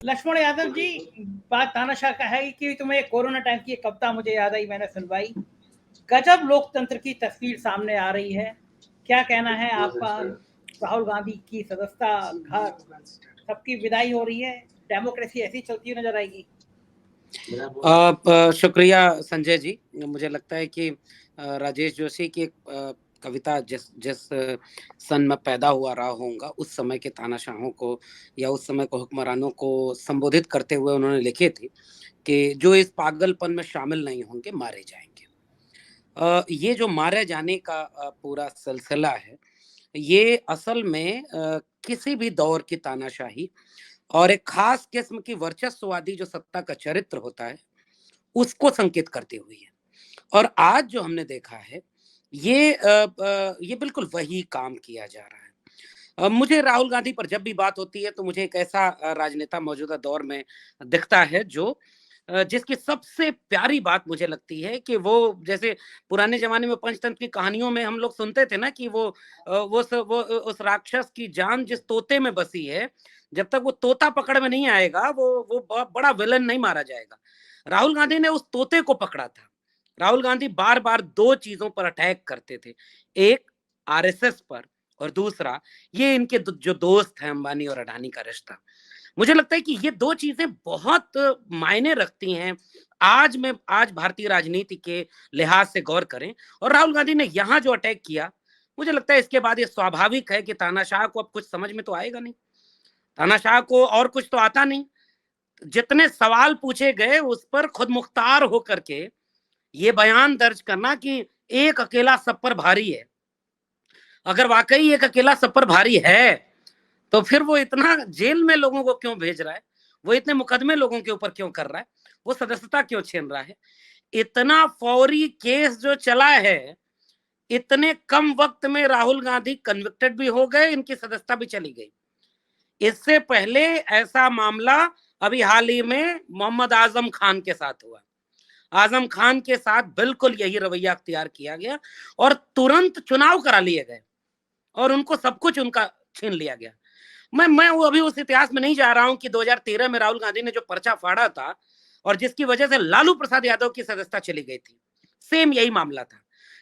लक्ष्मण यादव जी, बात तानाशाह का है कि तुम्हें कोरोना टाइम की एक कविता मुझे याद आई, मैंने सुनवाई। गजब लोकतंत्र की तस्वीर सामने आ रही है। क्या कहना है आपका? राहुल गांधी की सदस्यता, घर, सबकी विदाई हो रही है। डेमोक्रेसी ऐसी चलती हुई नजर आएगी। शुक्रिया संजय जी। मुझे लगता है कि राजेश जोशी की एक कविता जिस जिस सन में पैदा हुआ रहा होऊंगा, उस समय के तानाशाहों को या उस समय के हुक्मरानों को संबोधित करते हुए उन्होंने लिखी थी कि जो इस पागलपन में शामिल नहीं होंगे मारे जाएंगे। ये जो मारे जाने का पूरा सिलसिला है, ये असल में किसी भी दौर की तानाशाही और एक खास किस्म की वर्चस्ववादी जो सत्ता का चरित्र होता है उसको संकेत करती हुई है। और आज जो हमने देखा है ये बिल्कुल वही काम किया जा रहा है। मुझे राहुल गांधी पर जब भी बात होती है तो मुझे एक ऐसा राजनेता मौजूदा दौर में दिखता है जो जिसकी सबसे प्यारी बात मुझे लगती है कि वो, जैसे पुराने जमाने में पंचतंत्र की कहानियों में हम लोग सुनते थे ना कि वो उस राक्षस की जान जिस तोते में बसी है, जब तक वो तोता पकड़ में नहीं आएगा वो बड़ा विलन नहीं मारा जाएगा। राहुल गांधी ने उस तोते को पकड़ा था। राहुल गांधी बार बार दो चीजों पर अटैक करते थे, एक आरएसएस पर और दूसरा ये इनके जो दोस्त हैं अंबानी और अडानी का रिश्ता। मुझे लगता है कि ये दो चीजें बहुत मायने रखती हैं आज भारतीय राजनीति के लिहाज से गौर करें। और राहुल गांधी ने यहाँ जो अटैक किया, मुझे लगता है इसके बाद ये स्वाभाविक है कि तानाशाह को अब कुछ समझ में तो आएगा नहीं, तानाशाह को और कुछ तो आता नहीं। जितने सवाल पूछे गए उस पर खुद मुख्तार होकर के ये बयान दर्ज करना कि एक अकेला सब पर भारी है। अगर वाकई एक अकेला सब पर भारी है तो फिर वो इतना जेल में लोगों को क्यों भेज रहा है, वो इतने मुकदमे लोगों के ऊपर क्यों कर रहा है, वो सदस्यता क्यों छीन रहा है। इतना फौरी केस जो चला है, इतने कम वक्त में राहुल गांधी कन्विक्टेड भी हो गए, इनकी सदस्यता भी चली गई। इससे पहले ऐसा मामला अभी हाल ही में मोहम्मद आजम खान के साथ हुआ। आजम खान के साथ बिल्कुल यही रवैया अख्तियार किया गया और तुरंत चुनाव करा लिए गए और उनको सब कुछ उनका छीन लिया गया। मैं वो अभी उस इतिहास में नहीं जा रहा हूं कि 2013 में राहुल गांधी ने जो पर्चा फाड़ा था और जिसकी वजह से लालू प्रसाद यादव की सदस्यता चली गई थी, सेम यही मामला था।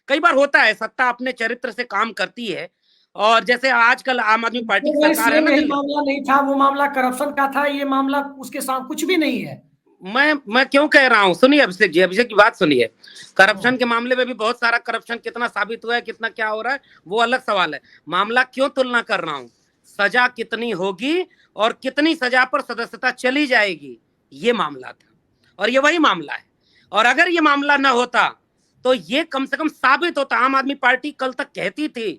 कई बार होता है, सत्ता अपने चरित्र से काम करती है। और जैसे आजकल आम आदमी पार्टी की सरकार है ना, यही मामला नहीं था, वो मामला करप्शन का था, ये मामला उसके साथ कुछ भी नहीं है। मैं क्यों कह रहा हूँ, सुनिए अभिषेक जी, अभिषेक की बात सुनिए। करप्शन के मामले में भी बहुत सारा करप्शन कितना साबित हुआ है, कितना क्या हो रहा है, वो अलग सवाल है। मामला क्यों तुलना कर रहा हूँ, सजा कितनी होगी और कितनी सजा पर सदस्यता चली जाएगी, ये मामला था और ये वही मामला है। और अगर ये मामला ना होता तो ये कम से कम साबित होता। आम आदमी पार्टी कल तक कहती थी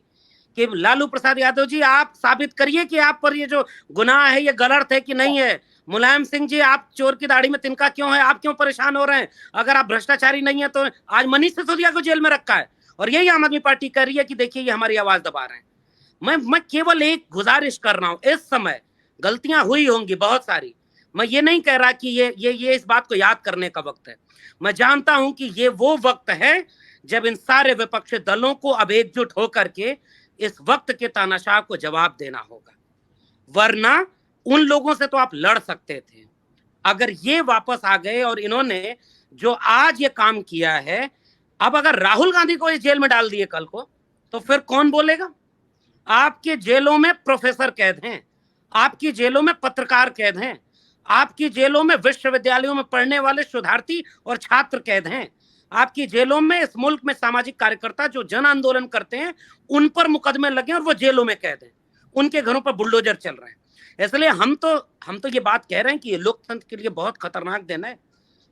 कि लालू प्रसाद यादव जी आप साबित करिए कि आप पर ये जो गुनाह है ये गलत है कि नहीं है। मुलायम सिंह जी आप चोर की दाढ़ी में तिनका क्यों है, आप क्यों परेशान हो रहे हैं, अगर आप भ्रष्टाचारी नहीं है तो आज मनीष सिसोदिया को जेल में रखा है। और यही आम आदमी पार्टी कर रही है कि देखिए ये हमारी आवाज दबा रहे हैं। मैं केवल एक गुजारिश कर रहा हूं, इस समय गलतियां हुई होंगी बहुत सारी, मैं ये नहीं कह रहा कि ये इस बात को याद करने का वक्त है। मैं जानता हूं कि ये वो वक्त है जब इन सारे विपक्षी दलों को अब एकजुट होकर के इस वक्त के तानाशाह को जवाब देना होगा, वरना उन लोगों से तो आप लड़ सकते थे। अगर ये वापस आ गए और इन्होंने जो आज ये काम किया है, अब अगर राहुल गांधी को इस जेल में डाल दिए कल को, तो फिर कौन बोलेगा। आपके जेलों में प्रोफेसर कैद हैं, आपकी जेलों में पत्रकार कैद हैं, आपकी जेलों में विश्वविद्यालयों में पढ़ने वाले शोधार्थी और छात्र कैद हैं, आपकी जेलों में इस मुल्क में सामाजिक कार्यकर्ता जो जन आंदोलन करते हैं उन पर मुकदमे लगे और वो जेलों में कैद हैं, उनके घरों पर बुलडोजर चल रहे हैं। इसलिए हम तो ये बात कह रहे हैं कि ये लोकतंत्र के लिए बहुत खतरनाक दिन है।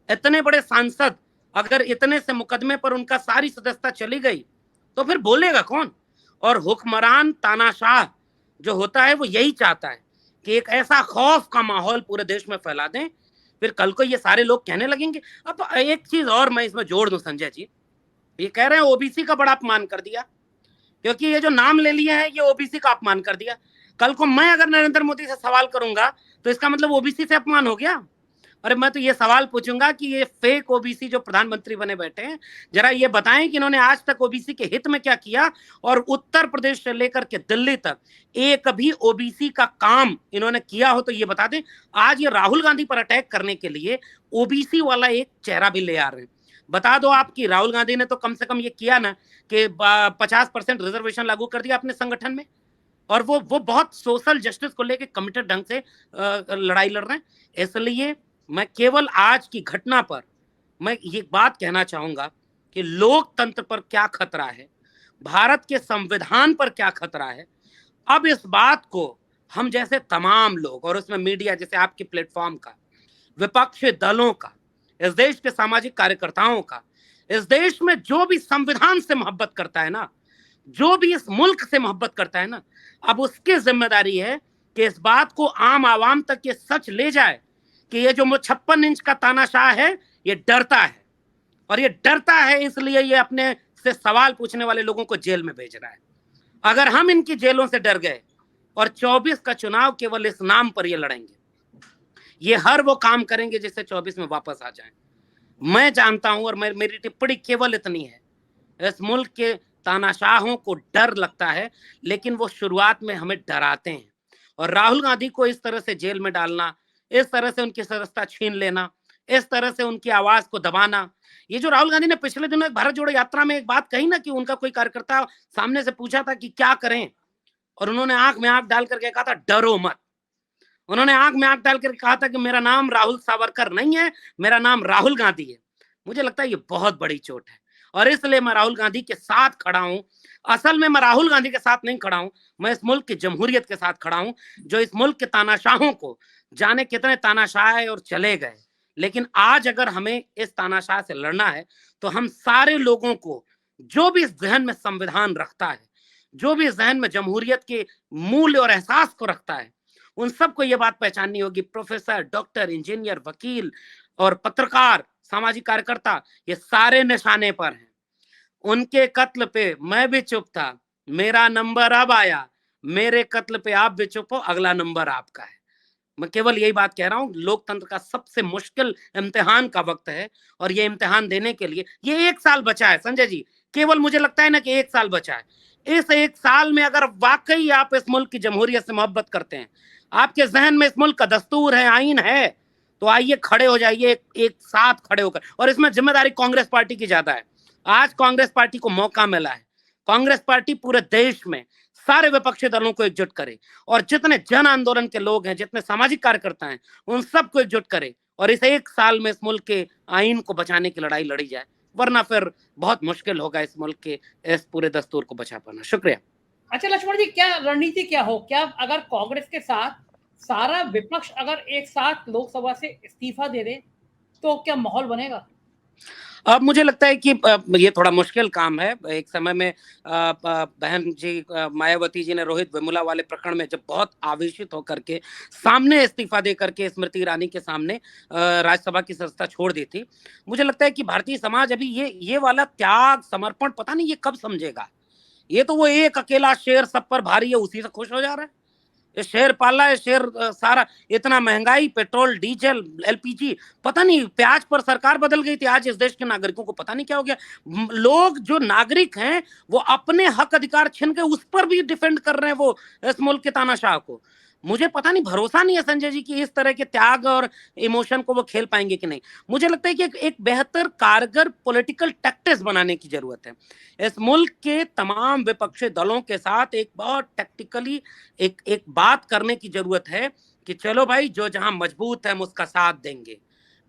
इतने बड़े सांसद अगर इतने से मुकदमे पर उनका सारी सदस्यता चली गई तो फिर बोलेगा कौन। और हुक्मरान तानाशाह जो होता है वो यही चाहता है कि एक ऐसा खौफ का माहौल पूरे देश में फैला दें, फिर कल को ये सारे लोग कहने लगेंगे। अब एक चीज और मैं इसमें जोड़ दूं संजय जी, ये कह रहे हैं ओबीसी का बड़ा अपमान कर दिया, क्योंकि ये जो नाम ले लिए हैं ये ओबीसी का अपमान कर दिया। कल को मैं अगर नरेंद्र मोदी से सवाल करूंगा तो इसका मतलब ओबीसी से अपमान हो गया। अरे मैं तो ये सवाल पूछूंगा कि ये फेक ओबीसी जो प्रधानमंत्री बने बैठे हैं, जरा ये बताएं कि इन्होंने आज तक ओबीसी के हित में क्या किया, और उत्तर प्रदेश से लेकर के दिल्ली तक एक भी ओबीसी का काम इन्होंने किया हो तो ये बता दें। आज ये राहुल गांधी पर अटैक करने के लिए ओबीसी वाला एक चेहरा भी ले आ रहे हैं। बता दो आपकी राहुल गांधी ने तो कम से कम ये किया ना कि 50% रिजर्वेशन लागू कर दिया अपने संगठन में, और वो बहुत सोशल जस्टिस को लेकर कमिटेड ढंग से लड़ाई लड़ रहे हैं। इसलिए मैं केवल आज की घटना पर मैं ये बात कहना चाहूंगा कि लोकतंत्र पर क्या खतरा है, भारत के संविधान पर क्या खतरा है। अब इस बात को हम जैसे तमाम लोग, और उसमें मीडिया जैसे आपके प्लेटफॉर्म का, विपक्षी दलों का, इस देश के सामाजिक कार्यकर्ताओं का, इस देश में जो भी संविधान से मोहब्बत करता है ना, जो भी इस मुल्क से मोहब्बत करता है ना, अब उसकी जिम्मेदारी है कि इस बात को आम आवाम तक ये सच ले जाए कि ये जो 56 इंच का तानाशाह है ये डरता है, और ये डरता है इसलिए ये अपने से सवाल पूछने वाले लोगों को जेल में भेज रहा है। अगर हम इनकी जेलों से डर गए और 24 का चुनाव केवल इस नाम पर ये लड़ेंगे, ये हर वो काम करेंगे जिससे 24 में वापस आ जाएं। मैं जानता हूं, और मेरी टिप्पणी केवल इतनी है, इस मुल्क के तानाशाहों को डर लगता है, लेकिन वो शुरुआत में हमें डराते हैं। और राहुल गांधी को इस तरह से जेल में डालना, इस तरह से उनकी सदस्यता छीन लेना, इस तरह से उनकी आवाज को दबाना, ये जो राहुल गांधी ने पिछले दिनों एक भारत जोड़ो यात्रा में एक बात कही ना कि उनका कोई कार्यकर्ता सामने से पूछा था कि क्या करें, और उन्होंने आंख में आंख डाल करके कहा था डरो मत। उन्होंने आंख में आंख डाल करके कहा था कि मेरा नाम राहुल सावरकर नहीं है, मेरा नाम राहुल गांधी है। मुझे लगता है ये बहुत बड़ी चोट है, और इसलिए मैं राहुल गांधी के साथ खड़ा हूं। असल में मैं राहुल गांधी के साथ नहीं खड़ा हूं, मैं इस मुल्क की जमहूरियत के साथ खड़ा हूं, जो इस मुल्क के तानाशाहों को, जाने कितने तानाशाह आए और चले गए, लेकिन आज अगर हमें इस तानाशाह से लड़ना है तो हम सारे लोगों को, जो भी इस जहन में संविधान रखता है, जो भी इस जहन में जमहूरियत के मूल्य और एहसास को रखता है, उन सबको ये बात पहचाननी होगी। प्रोफेसर, डॉक्टर, इंजीनियर, वकील और पत्रकार, सामाजिक कार्यकर्ता, ये सारे निशाने पर हैं। उनके कत्ल पे मैं भी चुप था, मेरा नंबर अब आया, मेरे कत्ल पे आप भी चुप हो, अगला नंबर आपका है। मैं केवल यही बात कह रहा हूं, लोकतंत्र का सबसे मुश्किल इम्तिहान का वक्त है, और ये इम्तिहान देने के लिए ये 1 साल बचा है संजय जी, केवल मुझे लगता है ना कि 1 साल बचा है। इस 1 साल में अगर वाकई आप इस मुल्क की जमहूरियत से मोहब्बत करते हैं, आपके जहन में इस मुल्क का दस्तूर है, आईन है, तो आइए खड़े हो जाइए एक साथ खड़े होकर। और इसमें जिम्मेदारी कांग्रेस पार्टी की ज्यादा है। आज कांग्रेस पार्टी को मौका मिला है, कांग्रेस पार्टी पूरे देश में सारे विपक्षी दलों को एकजुट करे, और जितने जन आंदोलन के लोग हैं, जितने सामाजिक कार्यकर्ता हैं, उन सबको एकजुट करे, और इस 1 साल में इस मुल्क के आईन को बचाने की लड़ाई लड़ी जाए, वरना फिर बहुत मुश्किल होगा इस मुल्क के इस पूरे दस्तूर को बचा पाना। शुक्रिया। अच्छा लक्ष्मण जी, क्या रणनीति क्या हो, क्या अगर कांग्रेस के साथ सारा विपक्ष अगर एक साथ लोकसभा से इस्तीफा दे दे तो क्या माहौल बनेगा? अब मुझे लगता है कि ये थोड़ा मुश्किल काम है। एक समय में बहन जी मायावती जी ने रोहित वेमुला वाले प्रकरण में जब बहुत आवेशित होकर के सामने इस्तीफा दे करके स्मृति ईरानी के सामने राज्यसभा की सदस्यता छोड़ दी थी। मुझे लगता है कि भारतीय समाज अभी ये वाला त्याग, समर्पण पता नहीं ये कब समझेगा। ये तो वो एक अकेला शेर सब पर भारी है, उसी से खुश हो जा रहा है। ये शेर पाला है, शेर सारा, इतना महंगाई, पेट्रोल, डीजल, एलपीजी, पता नहीं प्याज पर सरकार बदल गई थी, आज इस देश के नागरिकों को पता नहीं क्या हो गया। लोग जो नागरिक हैं वो अपने हक अधिकार छीन के उस पर भी डिफेंड कर रहे हैं वो इस मुल्क के तानाशाह को। मुझे पता नहीं, भरोसा नहीं है संजय जी कि इस तरह के त्याग और इमोशन को वो खेल पाएंगे कि नहीं। मुझे लगता है कि एक बेहतर कारगर पॉलिटिकल टैक्टिक्स बनाने की जरूरत है। इस मुल्क के तमाम विपक्षी दलों के साथ एक बहुत टैक्टिकली एक बात करने की जरूरत है कि चलो भाई, जो जहां मजबूत है हम उसका साथ देंगे,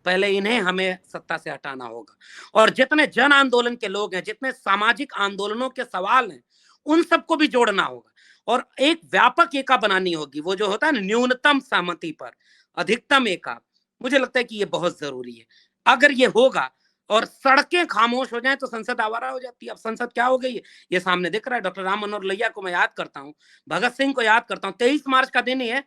पहले इन्हें हमें सत्ता से हटाना होगा। और जितने जन आंदोलन के लोग हैं, जितने सामाजिक आंदोलनों के सवाल हैं, उन सबको भी जोड़ना होगा, और एक व्यापक एका बनानी होगी। वो जो होता है ना, न्यूनतम सहमति पर अधिकतम एका, मुझे लगता है कि ये बहुत जरूरी है। अगर ये होगा और सड़कें खामोश हो जाएं तो संसद आवारा हो जाती है। अब संसद क्या हो गई है ये सामने दिख रहा है। डॉक्टर राम मनोहर लोहिया को मैं याद करता हूँ, भगत सिंह को याद करता हूँ। 23 मार्च का दिन ही है,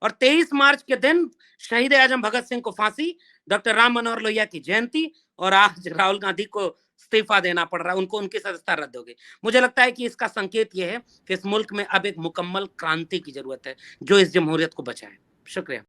और 23 मार्च के दिन शहीद आजम भगत सिंह को फांसी, डॉक्टर राम मनोहर लोहिया की जयंती, और आज राहुल गांधी को इस्तीफा देना पड़ रहा है, उनको उनकी सदस्यता रद्द हो गई। मुझे लगता है कि इसका संकेत यह है कि इस मुल्क में अब एक मुकम्मल क्रांति की जरूरत है जो इस जमहूरियत को बचाए। शुक्रिया।